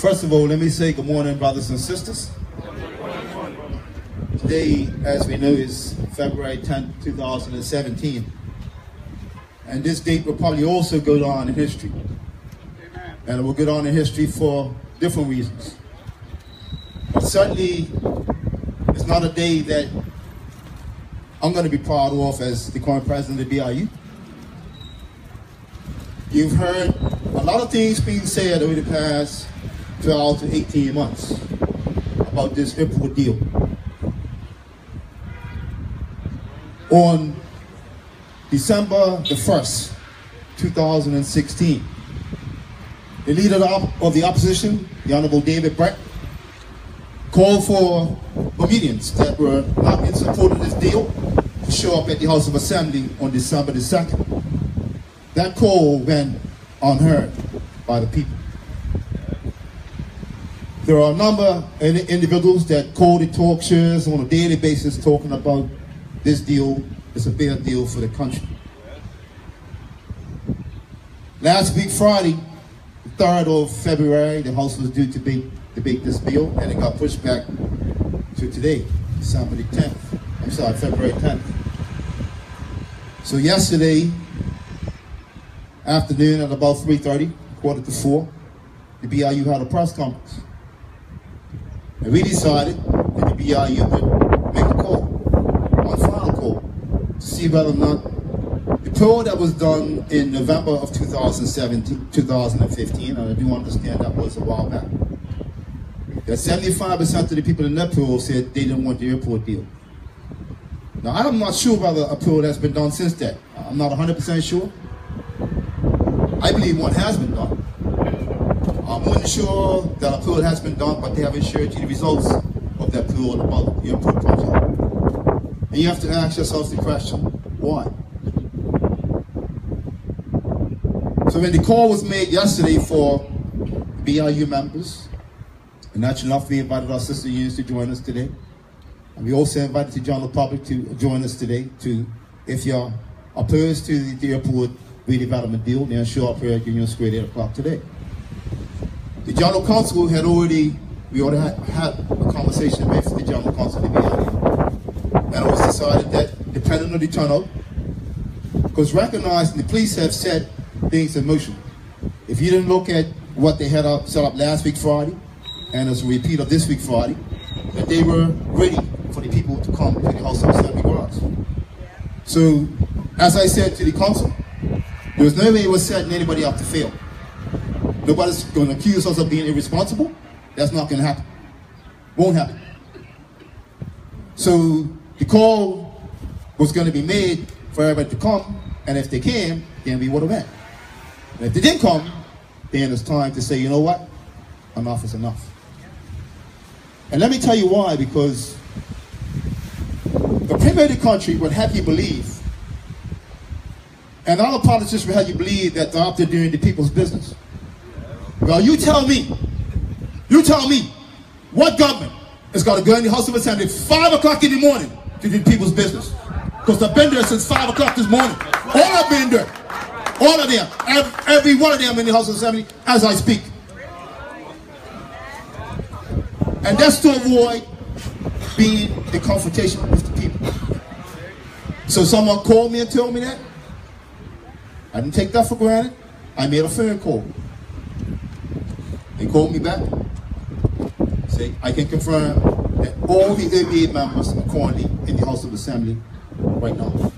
First of all, let me say good morning, brothers and sisters. Today, as we know, is February 10th, 2017. And this date will probably also go down in history. And it will go down in history for different reasons. But certainly, it's not a day that I'm going to be proud of as the current president of the BIU. You've heard a lot of things being said over the past 12 to 18 months about this airport deal. On December the 1st, 2016, the leader of the opposition, the Honorable David Brett, called for Bermudians that were not in support of this deal to show up at the House of Assembly on December the 2nd. That call went unheard by the people. There are a number of individuals that call the talk shows on a daily basis talking about this deal is a bad deal for the country. Last week, Friday, the 3rd of February, the House was due to debate this bill, and it got pushed back to today, February 10th. So yesterday afternoon at about 3:30, quarter to 4, the BIU had a press conference. And we decided that the BIU would make a call, one final call, to see whether or not the poll that was done in November of 2015, and I do understand that was a while back, that 75% of the people in that poll said they didn't want the airport deal. Now, I'm not sure whether a poll has been done since that. I'm not 100% sure. I believe one has been done. I'm unsure that a poll has been done, but they haven't shared the results of that poll about the airport project. And you have to ask yourself the question, why? So when the call was made yesterday for BIU members, and naturally enough, we invited our sister unions to join us today. And we also invited the general public to join us today to, if you're opposed to the airport redevelopment deal, then show up here at Union Square at 8 o'clock today. The General Counsel we already had a conversation with the General Counsel of the BIU. And it was decided that, depending on the turnout, because recognizing the police have set things in motion. If you didn't look at what they had set up last week Friday, and as a repeat of this week Friday, that they were ready for the people to come to the House of Assembly grounds. So, as I said to the council, there was no way it was setting anybody up to fail. Nobody's going to accuse us of being irresponsible. That's not going to happen. Won't happen. So the call was going to be made for everybody to come, and if they came, then we would have went. And if they didn't come, then it's time to say, you know what? Enough is enough. And let me tell you why, because the Premier of the country would have you believe, and other politicians would have you believe that they're out there doing the people's business. Well, you tell me, what government is going to go in the House of Assembly at 5 o'clock in the morning to do people's business? Because I've been there since 5 o'clock this morning. All have been there. All of them. Every one of them in the House of Assembly as I speak. And that's to avoid being in confrontation with the people. So someone called me and told me that. I didn't take that for granted. I made a phone call. They called me back. Say, I can confirm that all the ABA members are currently in the House of Assembly right now.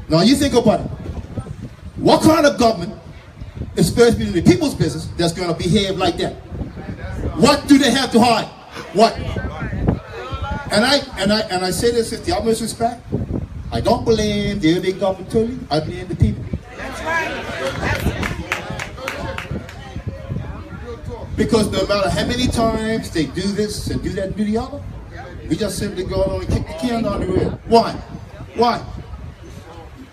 Now you think about it. What kind of government is supposed to be doing the people's business that's going to behave like that? What do they have to hide? What? And I say this with the utmost respect. I don't blame the ABA government totally. I blame the people. That's right. Because no matter how many times they do this and do that and do the other, we just simply go on and kick the can down the road. Why? Why?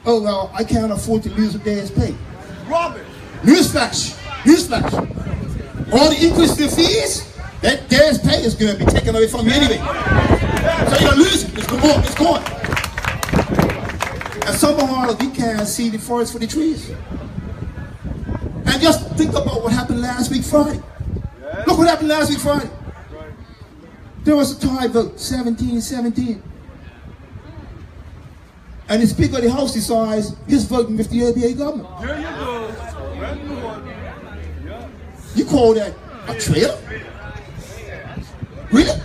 Oh, well, I can't afford to lose a day's pay. Robert. Newsflash. Newsflash. All the increase in fees, that day's pay is going to be taken away from you anyway. So you're losing. It's gone. It's gone. And somehow we can't see the forest for the trees. just think about what happened last week Friday. Yeah. Look what happened last week Friday. Right. There was a tie vote, 17-17. And the Speaker of the House decides he's voting with the ABA government. There you go. You call that a traitor? Really?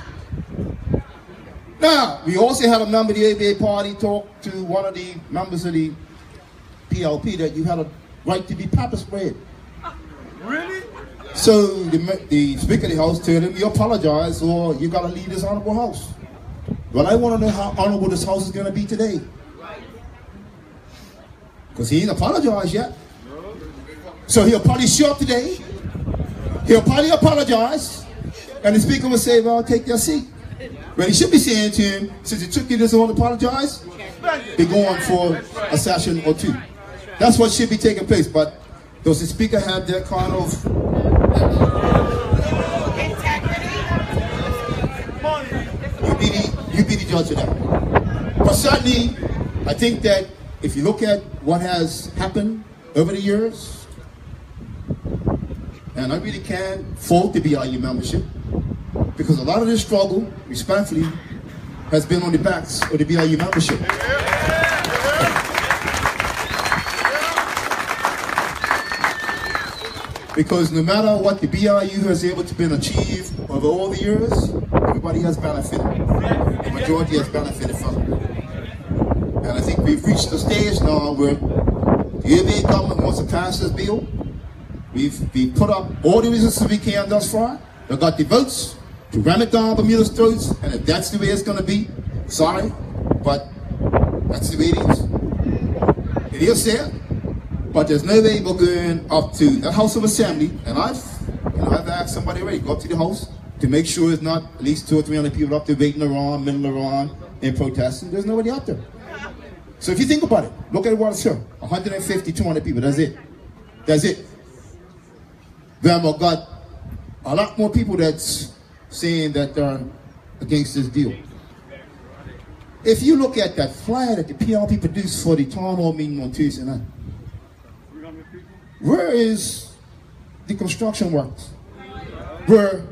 Now, we also had a member of the ABA party talk to one of the members of the PLP that you had a right to be pepper sprayed. Really? So the Speaker of the House told him, you apologize or you got to leave this honorable house. Well, I want to know how honorable this house is going to be today. Because he ain't apologized yet. So he'll probably show up today. He'll probably apologize. And the Speaker will say, well, take your seat. But he should be saying to him, since it took you this long to apologize, be going for a session or two. That's what should be taking place. But does the Speaker have that kind of you be the judge of that. But certainly, I think that if you look at what has happened over the years, and I really can't fault the BIU membership, because a lot of this struggle, respectfully, has been on the backs of the BIU membership. Because no matter what the BIU has able to been achieved over all the years, everybody has benefited. The majority has benefited from it. And I think we've reached a stage now where the ABA government wants to pass this bill. We've put up all the resources we can thus far. They've got the votes to ram it down Bermuda's throats, and if that's the way it's going to be, sorry, but that's the way it is. It is sad, but there's no way we're going up to the House of Assembly, and I've asked somebody already, go up to the House to make sure it's not at least 200 or 300 people up there waiting around, milling around, and protesting. There's nobody up there. So if you think about it, look at what it's here, 150, 200 people, that's it. That's it. Then we've got a lot more people that's saying that they're against this deal. If you look at that flyer that the PLP produced for the town hall meeting on Tuesday night, where is the construction workers? Where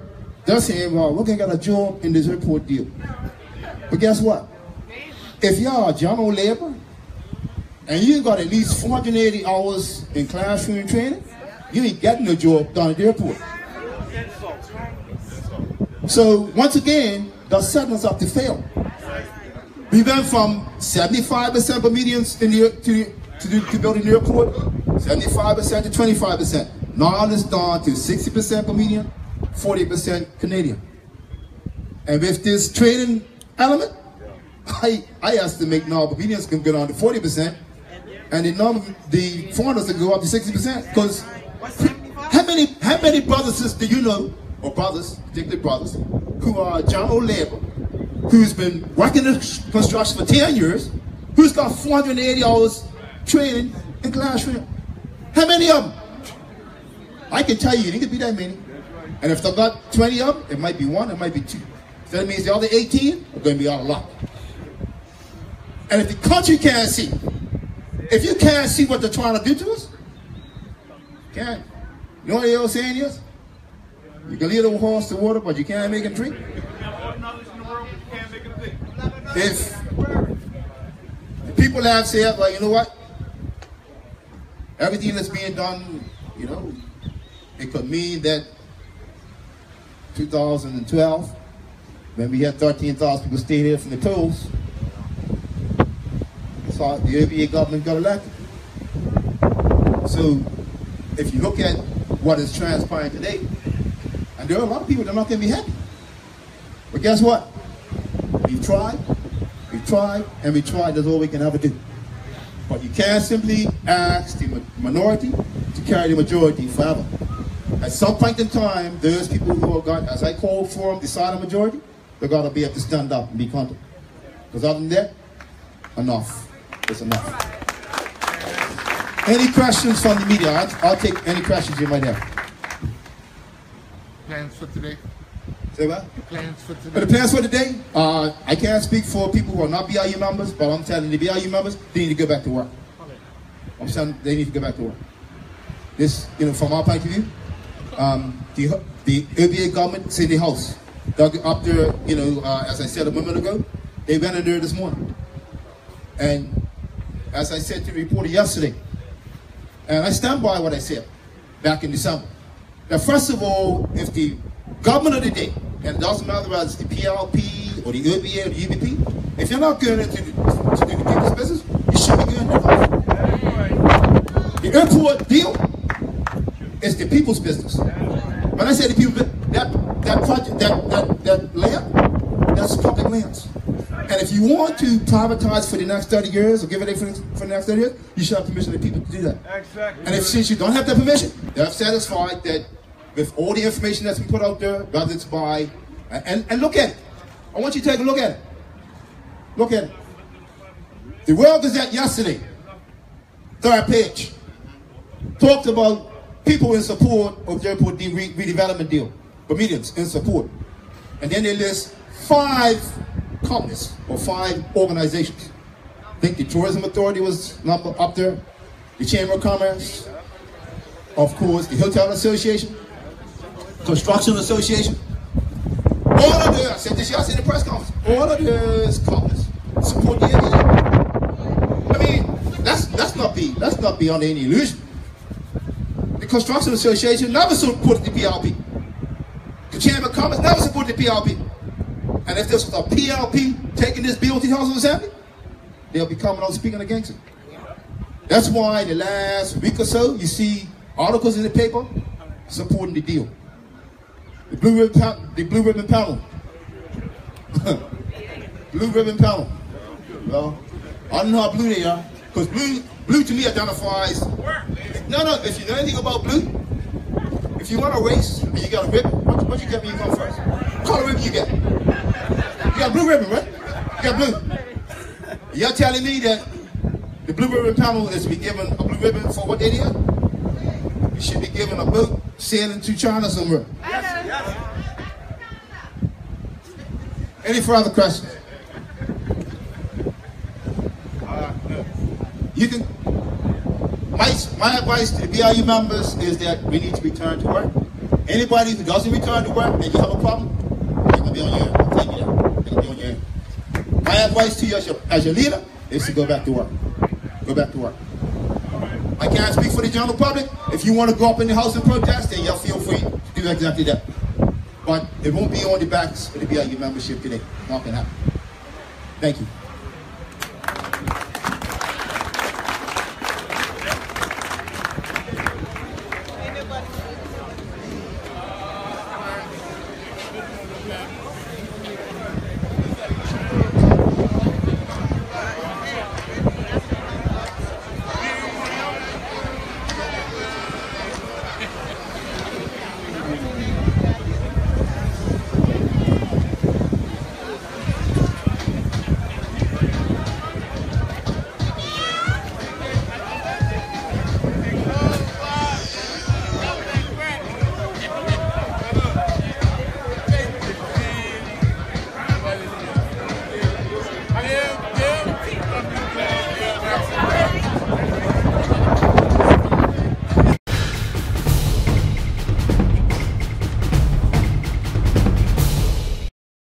they're saying, well, we're going to get a job in this airport deal. But guess what? If y'all are general labor, and you got at least 480 hours in classroom training, you ain't getting a job down at the airport. So once again, they're setting us up to fail. We went from 75% Bermudians to building the airport, 75% to 25%. Now it's down to 60% Bermudian, 40% Canadian. And with this training element, I estimate now Bermudians can go down to 40%, and the foreigners can go up to 60%. Because how many brothers and sisters do you know, or brothers, particularly brothers, who are general labor, who's been working in construction for 10 years, who's got 480 hours training in classroom? How many of them? I can tell you, it could be that many. And if they've got 20 of them, it might be one, it might be two. So that means the other 18 are going to be out of luck. And if the country can't see, if you can't see what they're trying to do to us, can't. You know what the old saying is? You can lead a horse to water, but you can't make him drink. If the people have said, well, you know what? Everything that's being done, you know, it could mean that 2012, when we had 13,000 people stay here from the tolls, so the ABA government got elected. So if you look at what is transpiring today, and there are a lot of people that are not going to be happy. But guess what? We've tried, and we tried. That's all we can ever do. But you can't simply ask the minority to carry the majority forever. At some point in time, there's people who have got, as I call for them, the silent majority, they're going to be able to stand up and be counted. Because other than that, enough. It's enough. Any questions from the media? I'll take any questions you might have. Plans for today? Say what? The plans for today? The plans for today? I can't speak for people who are not BIU members, but I'm telling the BIU members, they need to go back to work. I'm saying they need to go back to work. This, from our point of view, the OBA government City House dug up there, as I said a moment ago, they went in there this morning. And as I said to the reporter yesterday, and I stand by what I said back in December, that first of all, if the government of the day, and it doesn't matter whether it's the PLP or the OBA or the UBP, if you're not going into to do the people's business, you should be going there. The airport deal is the people's business. When I say the people, that project, that land, that's public lands. And if you want to privatize for the next 30 years or give it for the next 30 years, you should have permission of the people to do that. Exactly. And since you don't have that permission, they're satisfied that with all the information that's been put out there, whether it's by, and look at it. I want you to take a look at it. Look at it. The World Gazette yesterday, third page, talked about people in support of the airport redevelopment deal, Bermudians in support. And then they list 5 companies or 5 organizations. I think the Tourism Authority was up there, the Chamber of Commerce, of course, the Hotel Association, Construction Association. All of the, I said this yesterday in the press conference, all of those companies support the ABA. I mean, let's not be under any illusion. The Construction Association never supported the PLP. The Chamber of Commerce never supported the PLP. And if this was a PLP taking this bill to the House of Assembly, they'll be coming out speaking against it. That's why the last week or so, you see articles in the paper supporting the deal. The Blue Ribbon Panel. Blue Ribbon Panel. Well, I don't know how blue they are, because blue to me identifies. No, if you know anything about blue, if you want a race and you got a ribbon, what you get when you come first? What color ribbon you get? You got a blue ribbon, right? You got blue. You're telling me that the Blue Ribbon Panel is to be given a blue ribbon for what they did? You should be given a boat sailing to China somewhere. Yes. Any further questions? You can. My advice to the BIU members is that we need to return to work. Anybody who doesn't return to work and you have a problem, they're going to be on your end. I'll tell you that. They're going to be on your end. My advice to you as your leader is to go back to work. Go back to work. I can't speak for the general public. If you want to go up in the house and protest, then you'll feel free to do exactly that. But it won't be on the backs of the BIU membership today. Not going to happen. Thank you.